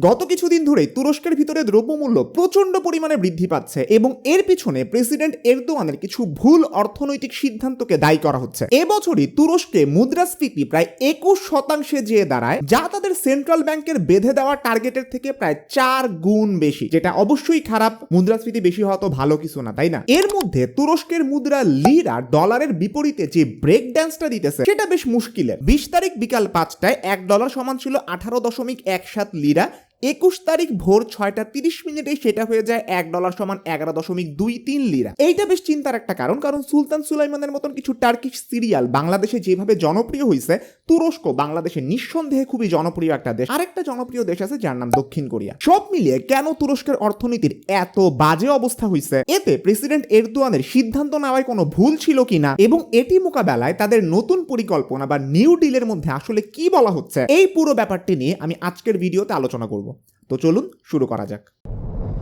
গত কিছুদিন ধরেই তুরস্কের ভিতরে দ্রব্যমূল্য প্রচন্ড পরিমাণে বৃদ্ধি পাচ্ছে এবং এর পিছনে প্রেসিডেন্ট এরদোয়ানের কিছু ভুল অর্থনৈতিক সিদ্ধান্তকে দায়ী করা হচ্ছে। এবছরই তুরস্কে মুদ্রাস্ফীতি প্রায় 21% যেয়ে দাঁড়ায়, যা তাদের সেন্ট্রাল ব্যাংকের বেঁধে দেওয়া টার্গেটের থেকে প্রায় 4 গুণ বেশি, যেটা অবশ্যই খারাপ। মুদ্রাস্ফীতি বেশি হওয়া তো ভালো কিছু না, তাই না? এর মধ্যে তুরস্কের মুদ্রা লিরা ডলারের বিপরীতে যে ব্রেক ড্যান্সটা দিতেছে সেটা বেশ মুশকিলের। 20 তারিখ বিকাল 5টায় $1 সমান ছিল 18.17 লিরা। 21 তারিখ ভোর 6:30 সেটা হয়ে যায় $1 সমান 11.23 লিরা। এইটা বেশ চিন্তার একটা কারণ সুলতান সুলাইমানের মতন কিছু টার্কিশ সিরিয়াল বাংলাদেশে যেভাবে জনপ্রিয় হয়েছে, তুরস্ক বাংলাদেশে নিঃসন্দেহে খুবই জনপ্রিয় একটা দেশ। আরেকটা জনপ্রিয় দেশ আছে যার নাম দক্ষিণ কোরিয়া। সব মিলিয়ে কেন তুরস্কের অর্থনীতির এত বাজে অবস্থা হয়েছে, এতে প্রেসিডেন্ট এরদোয়ানের সিদ্ধান্ত নেওয়ায় কোনো ভুল ছিল কিনা এবং এটি মোকাবেলায় তাদের নতুন পরিকল্পনা বা নিউ ডিলের মধ্যে আসলে কি বলা হচ্ছে, এই পুরো ব্যাপারটি নিয়ে আমি আজকের ভিডিওতে আলোচনা করব। তো চলুন শুরু করা যাক।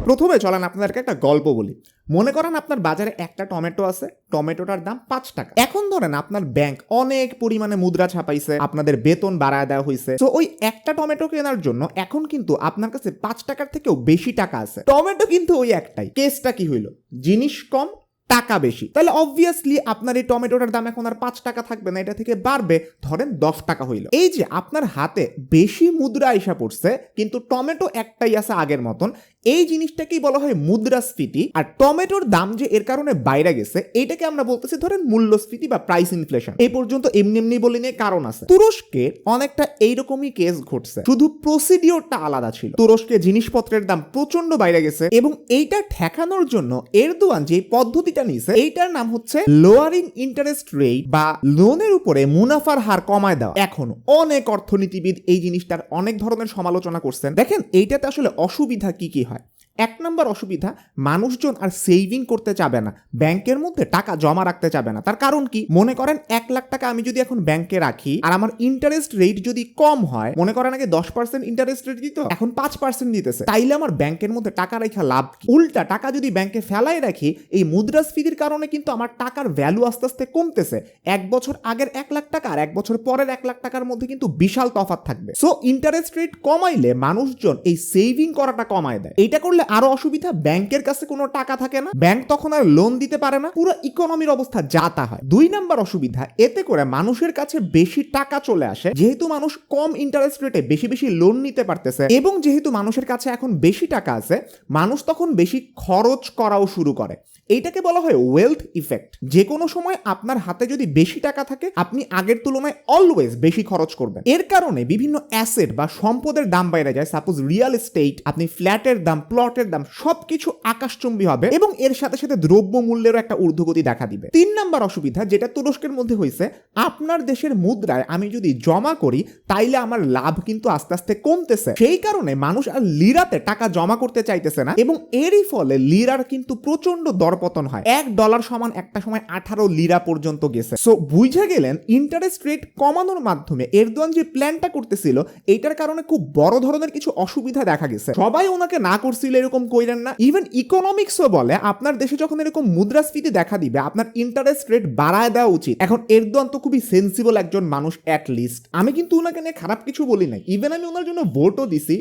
প্রথমে চলেন আপনাদেরকে একটা গল্প বলি। মনে করেন আপনার বাজারে একটা টমেটো আছে, টমেটোটার দাম 5 টাকা। এখন ধরেন আপনার ব্যাংক অনেক পরিমাণে মুদ্রা ছাপাইছে, আপনাদের বেতন বাড়ায় দেওয়া হয়েছে, তো ওই একটা টমেটো কেনার জন্য এখন কিন্তু আপনার কাছে 5 টাকার থেকেও বেশি টাকা আছে। টমেটো কিন্তু ওই একটাই। কেসটা কি হইল? জিনিস কম, টাকা বেশি। তাহলে অবভিয়াসলি আপনার এই টমেটোটার দাম এখন আর 5 টাকা থাকবে না, এটা থেকে বাড়বে, ধরেন 10 টাকা হইল। এই যে আপনার হাতে বেশি মুদ্রা আইসা পড়ছে কিন্তু টমেটো একটাই আছে আগের মতন, এই জিনিসটাকেই বলা হয় মুদ্রাস্ফীতি। আর টমেটোর দাম যে এর কারণে বাইরে গেছে, এইটাকে আমরা বলতেছি ধরেন মূল্যস্ফীতি বা প্রাইস ইনফ্লেশন। এই পর্যন্ত এমনি এমনি বলি নিয়ে কারণ আছে। তুরস্কে অনেকটা এইরকমই কেস ঘটছে, শুধু প্রসিডিওরটা আলাদা ছিল। তুরস্কে জিনিসপত্রের দাম প্রচন্ড বাইরে গেছে এবং এইটা ঠেকানোর জন্য এরদোয়ান যে পদ্ধতিটা নিয়েছে, এইটার নাম হচ্ছে লোয়ারিং ইন্টারেস্ট রেট বা লোনের উপরে মুনাফার হার কমায় দেওয়া। এখন অনেক অর্থনীতিবিদ এই জিনিসটার অনেক ধরনের সমালোচনা করছেন। দেখেন এইটাতে আসলে অসুবিধা কি কি হয়। 1 নম্বর অসুবিধা, মানুষজন আর সেভিং করতে চাবে না, ব্যাংকের মধ্যে টাকা জমা রাখতে চাবে না। তার কারণ কি? মনে করেন 1 লাখ টাকা আমি যদি এখন ব্যাংকে রাখি আর আমার ইন্টারেস্ট রেট যদি কম হয়, মনে করেন আগে 10% ইন্টারেস্ট রেট দিত, এখন 5% দিতেছে, তাইলে আমার ব্যাংকের মধ্যে টাকা রাখা লাভ কি? উল্টা টাকা যদি ব্যাংকে ফেলাই রাখি, এই মুদ্রাস্ফীতির কারণে কিন্তু আমার টাকার ভ্যালু আস্তে আস্তে কমতেছে। 1 বছর আগের 1 লাখ টাকা আর 1 বছর পরের 1 লাখ টাকার মধ্যে কিন্তু বিশাল তফাৎ থাকবে। সো ইন্টারেস্ট রেট কমাইলে মানুষজন এই সেভিং করাটা কমায় দেয়। এইটা করলে আরো অসুবিধা, ব্যাংকের কাছে কোনো টাকা থাকে না, ব্যাংক তখন আর লোন দিতে পারে না, পুরো ইকোনমির অবস্থা যা তা হয়। 2 নম্বর অসুবিধা, এতে করে মানুষের কাছে বেশি টাকা চলে আসে, যেহেতু মানুষ কম ইন্টারেস্ট রেটে বেশি বেশি লোন নিতে পারতেছে এবং যেহেতু মানুষের কাছে এখন বেশি টাকা আছে, মানুষ তখন বেশি খরচ করাও শুরু করে। এইটাকে বলা হয় ওয়েলথ ইফেক্ট। যে কোনো সময় আপনার হাতে যদি বেশি টাকা থাকে, আপনি আগের তুলনায় অলওয়েজ বেশি খরচ করবেন। এর কারণে বিভিন্ন অ্যাসেট বা সম্পদের দাম বাইরে যায়। সাপোজ রিয়েল এস্টেট, আপনি ফ্ল্যাটের দাম, প্লটের দাম সবকিছু আকাশচুম্বী হবে এবং এর সাথে সাথে দ্রব্য মূল্যেরও একটা ঊর্ধ্বগতি দেখা দিবে। 3 নম্বর অসুবিধা, যেটা তুরস্কের মধ্যে হয়েছে, আপনার দেশের মুদ্রায় আমি যদি জমা করি তাইলে আমার লাভ কিন্তু আস্তে আস্তে কমতেছে। সেই কারণে মানুষ আর লিরাতে টাকা জমা করতে চাইতেছে না এবং এরই ফলে লিরার কিন্তু প্রচন্ড দরপতন হয়। $1 সমান একটা সময় 18 লিরা পর্যন্ত গেছে। সো বুঝে গেলেন ইন্টারেস্ট রেট কমানোর মাধ্যমে এরদোয়ান যে প্ল্যানটা করতেছিল, এইটার কারণে খুব বড় ধরনের কিছু অসুবিধা দেখা গেছে। সবাই ওনাকে না করছিল এরকম কইরেন না। ইভেন ইকোনমিক্সও বলে আপনার দেশে যখন এরকম মুদ্রাস্ফীতি দেখা দিবে, আপনার ইন্টারেস্ট রেট বাড়ায় দেওয়া উচিত। এখন এরদোয়ান তো খুবই সেন্সিবল একজন মানুষ, অ্যাট লিস্ট আমি কিন্তু ওনাকে নিয়ে খারাপ কিছু বলি নাই। ইভেন আমি ওনার জন্য ভোটও দিছি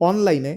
অনলাইনে,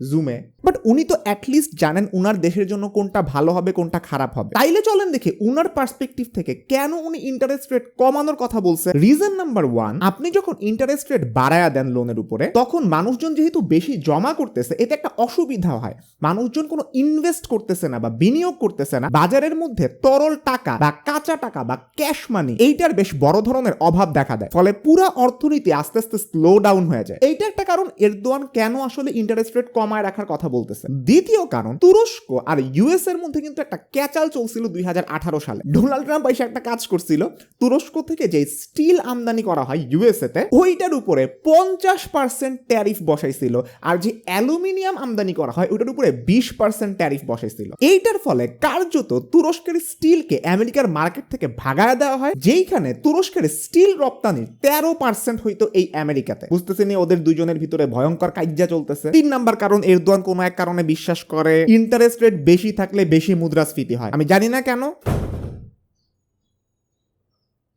জুমে, বাট উনি তো অ্যাটলিস্ট জানেন উনার দেশের জন্য কোনটা ভালো হবে কোনটা খারাপ হবে। তাইলে চলেন দেখে উনার পার্সপেক্টিভ থেকে কেন উনি ইন্টারেস্ট রেট কমানোর কথা বলছে। রিজন নাম্বার 1, আপনি যখন ইন্টারেস্ট রেট বাড়ায়া দেন লোনের উপরে, তখন মানুষজন যেহেতু বেশি জমা করতেছে, এতে একটা অসুবিধা হয়, মানুষজন কোনো ইনভেস্ট করতেছে না বা বিনিয়োগ করতেছে না। বাজারের মধ্যে তরল টাকা বা কাঁচা টাকা বা ক্যাশ মানি, এইটার বেশ বড় ধরনের অভাব দেখা দেয়। ফলে পুরো অর্থনীতি আস্তে আস্তে স্লো ডাউন হয়ে যায়। এইটা একটা কারণ এরদোয়ান কেন আসলে ইন্টারেস্ট রেট কমায় রাখার কথা বলতেছে। দ্বিতীয় কারণ, তুরস্ক আর ইউএস এর মধ্যে কিন্তু একটা ক্যাচাল চলছিল 2018 সালে। ডোনাল্ড ট্রাম্প এসে একটা কাজ করছিল, তুরস্ক থেকে যে স্টিল আমদানি করা হয় ইউএসএ তে, ওইটার উপরে 50% ট্যারিফ বসাইছিল, আর যে অ্যালুমিনিয়াম আমদানি করা হয় ওইটার উপরে 20% ট্যারিফ বসাইছিল। এইটার ফলে কার্যত তুরস্কের স্টিলকে আমেরিকার মার্কেট থেকে ভাগায় দেওয়া হয়, যেইখানে তুরস্কের স্টিল রপ্তানির 13% হইতো এই আমেরিকাতে। বুঝতেছেন ওদের দুজনের ভিতরে ভয়ঙ্কর কাইজ্জা চলতেছে। 3 নাম্বার কারণ, এরদোয়ান কোনো এক কারণে বিশ্বাস করে ইন্টারেস্ট রেট বেশি থাকলে বেশি মুদ্রাস্ফীতি হয়। আমি জানি না কেন,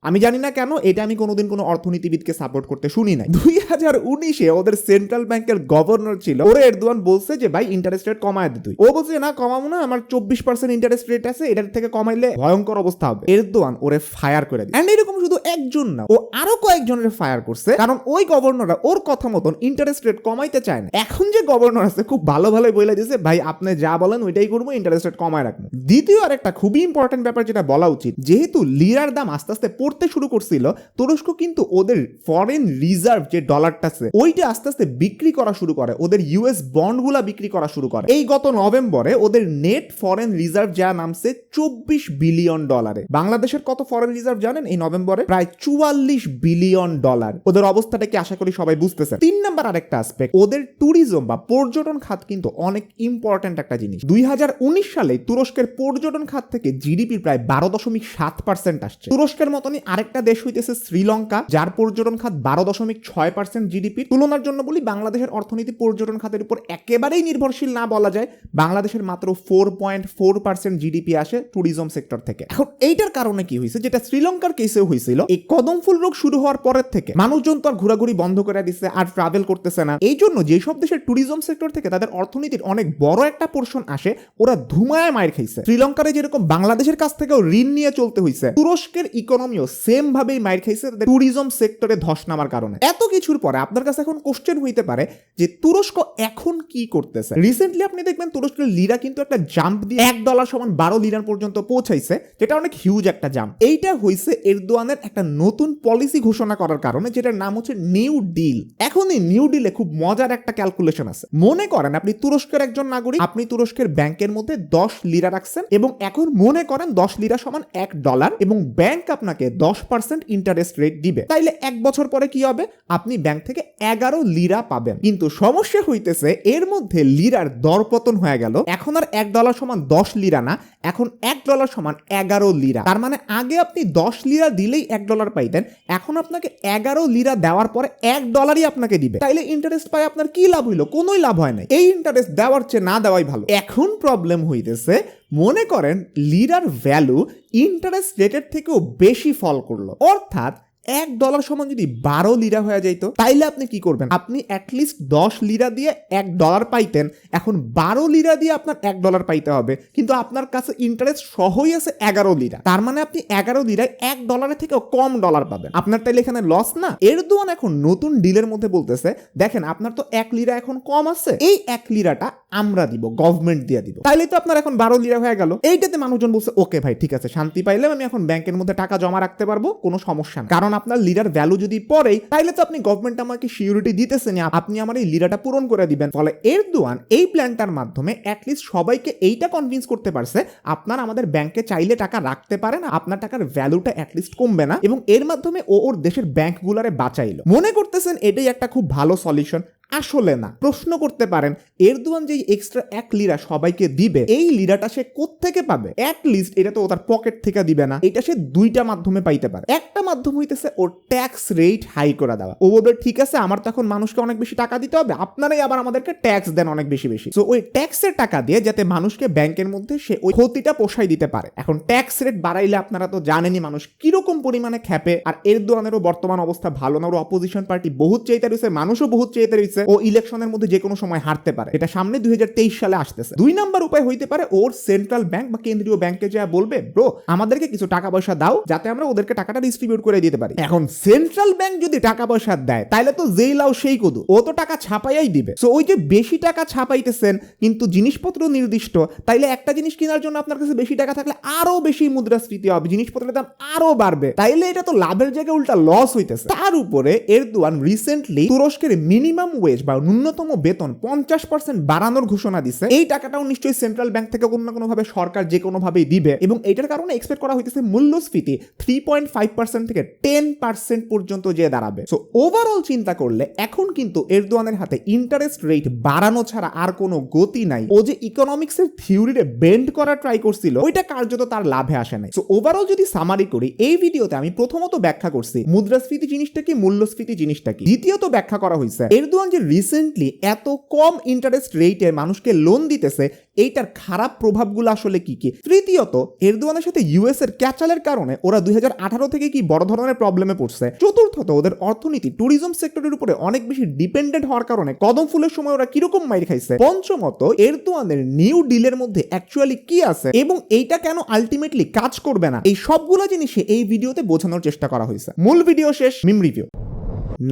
আমি জানি না কেন, এটা আমি কোনোদিন কোনো অর্থনীতিবিদকে সাপোর্ট করতে শুনি নাই। 2019-এ ওদের সেন্ট্রাল ব্যাংকের গভর্নর ছিল, ওরে এরদোয়ান বলছে যে ভাই ইন্টারেস্ট রেট কমায় দে তুই। ও বলছে না কমাবো না, আমার 24% ইন্টারেস্ট রেট আছে, এটার থেকে কমাইলে ভয়ঙ্কর অবস্থা হবে। এরদোয়ান ওরে ফায়ার করে দিল। এন্ড এরকম শুধু একজন না, ও আরো কয়েকজনের ফায়ার করছে, কারণ ওই গভর্নররা ওর কথা মতন ইন্টারেস্ট রেট কমাইতে চায় না। এখন যে গভর্নর আছে খুব ভালো ভালোই বলে দিয়েছে ভাই আপনি যা বলেন ওইটাই করবো, ইন্টারেস্ট রেট কমায় রাখবো। দ্বিতীয় আর একটা খুবই ইম্পর্টেন্ট ব্যাপার যেটা বলা উচিত, যেহেতু লিরার দাম আস্তে আস্তে পড়তে শুরু করছিল, তুরস্ক কিন্তু ওদের ফরেন রিজার্ভ যে ডলারটা আছে ওইটা আস্তে আস্তে বিক্রি করা শুরু করে, ওদের ইউএস বন্ডগুলা বিক্রি করা শুরু করে। এই গত নভেম্বরে ওদের নেট ফরেন রিজার্ভ যা নামছে 24 বিলিয়ন ডলারে। বাংলাদেশের কত ফরেন রিজার্ভ জানেন এই নভেম্বরে? প্রায় 44 বিলিয়ন ডলার। ওদের অবস্থাটা কি আশা করি সবাই বুঝতেছে। 3 নাম্বার আরেকটা অ্যাসপেক্ট, ওদের ট্যুরিজম বা পর্যটন খাত কিন্তু অনেক ইম্পর্টেন্ট একটা জিনিস। 2019 সালে তুরস্কের পর্যটন খাত থেকে জিডিপি প্রায় 12.7% আসছে। তুরস্কের মতনই আরেকটা দেশ হইতেছে শ্রীলঙ্কা, যার পর্যটন খাত 12.6% জিডিপি। তুলনার জন্য বলি, বাংলাদেশের অর্থনীতি পর্যটন খাতের উপর একেবারেই নির্ভরশীল না বলা যায়। বাংলাদেশের মাত্র 4.4% জিডিপি আসে ট্যুরিজম সেক্টর থেকে। এখন এইটার কারণে কি হয়েছে, যেটা শ্রীলঙ্কার কেসেও হয়েছিল, এই কদম ফুল রোগ শুরু হওয়ার পরের থেকে মানুষজন তো আর ঘোরাঘুরি বন্ধ করে দিচ্ছে, আর ট্রাভেল করতেছে না। এই জন্য যেসব দেশের ট্যুরিজম সেক্টর থেকে তাদের অর্থনীতির অনেক বড় একটা পোর্শন আসে, ওরা ধুমায় মায়ের খাইছে। শ্রীলঙ্কারে যেরকম বাংলাদেশের কাছ থেকেও ঋণ নিয়ে চলতে হয়েছে, তুরস্কের ইকোনমিও সেম ভাবেই মায়ের খাইছে তাদের ট্যুরিজম সেক্টরে ধস নামার কারণে। এত কিছুর পরে আপনার কাছে এখন কোশ্চেন হইতে পারে যে তুরস্ক এখন কি করতেছে। রিসেন্টলি আপনি দেখবেন তুরস্কের লিরা কিন্তু একটা জাম্প দিয়ে $1 সমান 12 লিরা পর্যন্ত পৌঁছাইছে, যেটা অনেক হিউজ একটা জাম্প। এইটা হইছে এরদোয়ানের একটা নতুন পলিসি ঘোষণা করার কারণে, যেটার নাম হচ্ছে নিউ ডিল। এখন এই নিউ ডিলে খুব মজার একটা ক্যালকুলেশন আছে। মনে করেন আপনি তুরস্কের একজন নাগরিক, আপনি তুরস্কের ব্যাংকের মধ্যে 10 লিরা রাখছেন, এবং এখন মনে করেন 10 লিরা সমান $1, এবং ব্যাংক আপনাকে 10% ইন্টারেস্ট রেট দিবে। তাইলে 1 বছর পরে কি হবে, আপনি ব্যাংক থেকে 11 লিরা পাবেন। কিন্তু সমস্যা হইতেছে এর মধ্যে লিরার দরপতন হয়ে গেল। এখন আর $1 সমান 10 লিরা না, এখন $1 সমান 11 লিরা। তার মানে আগে আপনি 10 লিরা দিলেই $1 পাইতেন, এখন আপনাকে 11 লিরা দেওয়ার পরে $1 আপনাকে দিবে। তাইলে ইন্টারেস্ট পাই আপনার কি লাভ হইলো? কোনোই লাভ হয় নাই। এই ইন্টারেস্ট দেওয়ার চেয়ে না দেওয়াই ভালো। এখন প্রবলেম হইতেছে, মনে করেন লিরার ভ্যালু ইন্টারেস্ট রেটের থেকেও বেশি ফল করলো, অর্থাৎ $1 সমান যদি 12 লিরা হয়ে যাইত, তাইলে আপনি কি করবেন? আপনি অ্যাটলিস্ট 10 লিরা দিয়ে $1 পাইতেন, এখন 12 লিরা দিয়ে আপনার $1 পাইতে হবে, কিন্তু আপনার কাছে ইন্টারেস্ট সহই আছে 11 লিরা। তার মানে আপনি 11 লিরায় $1 থেকেও কম ডলার পাবেন। আপনার তাইলে এখানে লস না? এরদোয়ান এখন নতুন ডিলের মধ্যে বলতেছে, দেখেন আপনার তো 1 লিরা এখন কম আছে, এই 1 লিরাটা আমরা দিব, গভর্নমেন্ট দিয়ে দিব, তাইলে তো আপনার এখন 12 লিরা হয়ে গেল। এইটাতে মানুষজন বলছে ওকে ভাই ঠিক আছে, শান্তি পাইলাম, আমি এখন ব্যাংকের মধ্যে টাকা জমা রাখতে পারবো, কোনো সমস্যা না। কারণ আপনার লিরার ভ্যালু যদি পড়েই, তাইলে তো আপনি গভর্নমেন্ট আমাকে সিকিউরিটি দিতেছেন, আপনি আমার এই লিরাটা পূরণ করে দিবেন। ফলে এরদোয়ান এই প্ল্যানটার মাধ্যমে অ্যাটলিস্ট সবাইকে এইটা কনভিন্স করতে পারছে, আপনার আমাদের ব্যাংকে চাইলে টাকা রাখতে পারেন, আপনার টাকার ভ্যালুটা অ্যাটলিস্ট কমবে না, এবং এর মাধ্যমে ওর দেশের ব্যাংকগুলারে বাঁচাইলো। মনে করতেছেন এটাই একটা খুব ভালো সলিউশন? আসলে না। প্রশ্ন করতে পারেন এরদোয়ান যে এক্সট্রা 1 লিরা সবাইকে দিবে, এই লিরাটা সে কোত্থেকে পাবে? অ্যাটলিস্ট এটা তো তার পকেট থেকে দিবে না, এটা সে 2টা মাধ্যমে পাইতে পারে। একটা মাধ্যম হইতেছে ওর ট্যাক্স রেট হাই করে দেওয়া। ও বলবে ঠিক আছে, আমার তো এখন মানুষকে অনেক বেশি টাকা দিতে হবে, আপনারাই আবার আমাদেরকে ট্যাক্স দেন অনেক বেশি বেশি। সো ওই ট্যাক্সের টাকা দিয়ে যাতে মানুষকে ব্যাংকের মধ্যে সে ওই ক্ষতিটা পোষাই দিতে পারে। এখন ট্যাক্স রেট বাড়াইলে আপনারা তো জানেনই মানুষ কিরকম পরিমাণে খ্যাপে, আর এরদোয়ানেরও বর্তমান অবস্থা ভালো না, ওর অপোজিশন পার্টি বহুত চাইতে রয়েছে, মানুষও বহুত চাইতে রয়েছে, ও ইলেকশনের মধ্যে যে কোনো সময় হারতে পারে, এটা সামনে 2023 সালে আসতেছে। 2 নাম্বার উপায় হইতে পারে ওর সেন্ট্রাল ব্যাংক বা কেন্দ্রীয় ব্যাংকে যা বলবে, ব্রো আমাদেরকে কিছু টাকা পয়সা দাও যাতে আমরা ওদেরকে টাকাটা ডিস্ট্রিবিউট করে দিতে পারি। এখন সেন্ট্রাল ব্যাংক যদি টাকা পয়সা দেয়, তাহলে তো যেই লাও সেই কদু, ও তো টাকা ছাপাইয়াই দিবে। সো ওই যে বেশি টাকা ছাপাইতেছেন কিন্তু জিনিসপত্র নির্দিষ্ট, তাইলে একটা জিনিস কেনার জন্য আপনার কাছে বেশি টাকা থাকলে আরো বেশি মুদ্রাস্ফীতি হবে, জিনিসপত্রের দাম আরো বাড়বে, তাইলে এটা তো লাভের জায়গায় উল্টা লস হইতেছে। তার উপরে এরদোয়ান রিসেন্টলি তুরস্কের মিনিমাম ওয়েজ বা ন্যূনতম বেতন 50% বাড়ানোর ঘোষণা দিচ্ছে। এই টাকাটাও নিশ্চয়ই সেন্ট্রাল ব্যাংক থেকে কোনো না কোনো ভাবে সরকার যে কোনো ভাবেই দিবে, এবং এটার কারণে এক্সপেক্ট করা হইতেছে মূল্যস্ফীতি 3.5% থেকে 10% পর্যন্ত যে দাঁড়াবে। সো ওভারঅল চিন্তা করলে এখন কিন্তু এরদোয়ানের হাতে ইন্টারেস্ট রেট বাড়ানো ছাড়া আর কোনো গতি নাই। ও যে ইকোনমিক্সের থিওরিরে বেন্ড করা ট্রাই করছিল, ওইটা কার্যত তার লাভে আসে নাই। সো ওভারঅল যদি সামারি করি, এই ভিডিওতে আমি প্রথমত ব্যাখ্যা করছি মুদ্রাস্ফীতি জিনিসটা কি, মূল্যস্ফীতি জিনিসটা কি। দ্বিতীয়ত ব্যাখ্যা করা হয়েছে এরদোয়ান যে যে রিসেন্টলি এত কম ইন্টারেস্ট রেটে মানুষকে লোন দিতেছে, এইটার খারাপ প্রভাবগুলো আসলে কি কি। তৃতীয়ত, এরদোয়ানের সাথে ইউএস এর ক্যাচালের কারণে ওরা 2018 থেকে কি বড় ধরনের প্রবলেমে পড়ছে। চতুর্থত, ওদের অর্থনীতি ট্যুরিজম সেক্টরের উপরে অনেক বেশি ডিপেন্ডেন্ট হওয়ার কারণে কদম ফুলের সময় ওরা কিরকম মাইর খাইছে। পঞ্চমত, এরদোয়ানের নিউ ডিলের মধ্যে অ্যাকচুয়ালি কি আছে এবং এইটা কেন আলটিমেটলি কাজ করবে না, এই সবগুলো জিনিসে এই ভিডিওতে বোঝানোর চেষ্টা করা হয়েছে। মূল ভিডিও শেষ, মিম রিভিউ।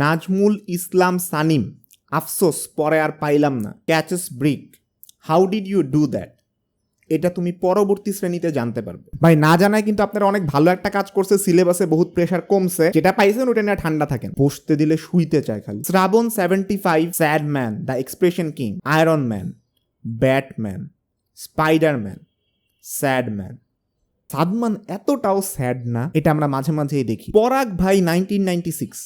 নাজমুল ইসলাম সানিম, আফসোস পরে আর পাইলাম না, catches brick, how did you do that, এটা তুমি পরবর্তী শ্রেণীতে জানতে পারবে। ভাই, না জানায় কিন্তু আপনারা অনেক ভালো একটা কাজ করছে, সিলেবাসে বহুত প্রেশার কমছে, যেটা পাইছেন ওটা নিয়ে ঠান্ডা থাকেন। বসতে দিলে শুইতে চায় খালি। শ্রাবণ 75, sad man, the expression king, iron man, Batman, Spiderman, sad man. Sadman এতটাও স্যাড না, এটা আমরা মাঝে মাঝেই দেখি। পরাগ ভাই 1996,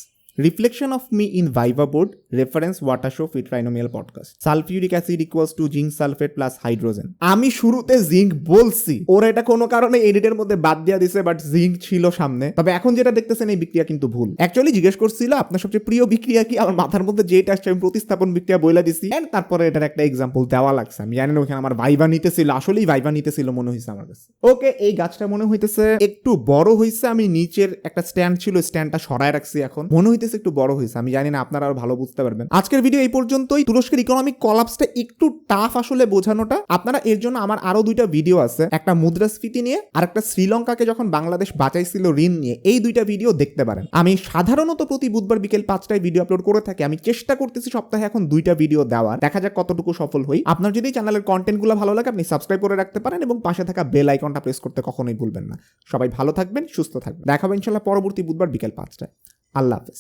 reflection of me in viva board, reference water show fit trinomial podcast, sulphuric acid equals to zinc sulphate plus hydrogen. আমি শুরুতে জিঙ্ক বলছি, ওরা এটা কোনো কারণে এডিটের মধ্যে বাদ দিয়া দিছে, বাট জিঙ্ক ছিল সামনে। তবে এখন যেটা দেখতেছেন এই বিক্রিয়া কিন্তু ভুল। অ্যাকচুয়ালি জিজ্ঞেস করছিল আপনার সবচেয়ে প্রিয় বিক্রিয়া কি, আমার মাথার মধ্যে যেটা আসছে আমি প্রতিস্থাপন বিক্রিয়া বইলা দিছি, এন্ড তারপরে এটার একটা এক্সাম্পল দেওয়া লাগছে। আমি জানি না ওখানে আমার ভাইভা নিতেছিল, আসলেই ভাইভা নিতেছিল মনে হয়েছে আমার কাছে। ওকে, এই গাছটা মনে হইতেছে একটু বড় হয়েছে, আমি নিচের একটা স্ট্যান্ড ছিল, স্ট্যান্ডটা সরায় রাখছি, এখন মনে হইতেছে একটু বড় হয়েছে। আমি জানি না, আপনারা আরো ভালো বুঝতে পারবেন। আজকের ভিডিও এই পর্যন্তই। তুরস্কের ইকোনমিক কলাপসটা একটু টাফ আসলে বোঝানোটা। আপনারা এর জন্য আমার আরো দুইটা ভিডিও আছে, একটা মুদ্রাস্ফীতি নিয়ে আর একটা শ্রীলঙ্কাকে যখন বাংলাদেশ বাঁচাইছিল ঋণ নিয়ে, এই দুইটা ভিডিও দেখতে পারেন। আমি সাধারণত প্রতি বুধবার বিকেল 5টায় ভিডিও আপলোড করে থাকি। আমি চেষ্টা করতেছি সপ্তাহে এখন দুইটা ভিডিও দেওয়ার, দেখা যাক কতটুকু সফল হই। আপনার যদি চ্যানেলের কন্টেন্টগুলো ভালো লাগে, আপনি সাবস্ক্রাইব করে রাখতে পারেন এবং পাশে থাকা বেল আইকনটা প্রেস করতে কখনোই ভুলবেন না। সবাই ভালো থাকবেন, সুস্থ থাকবেন। দেখা হবে ইনশাআল্লাহ পরবর্তী বুধবার বিকেল 5টায়। আল্লাহ হাফেজ।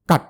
কাট।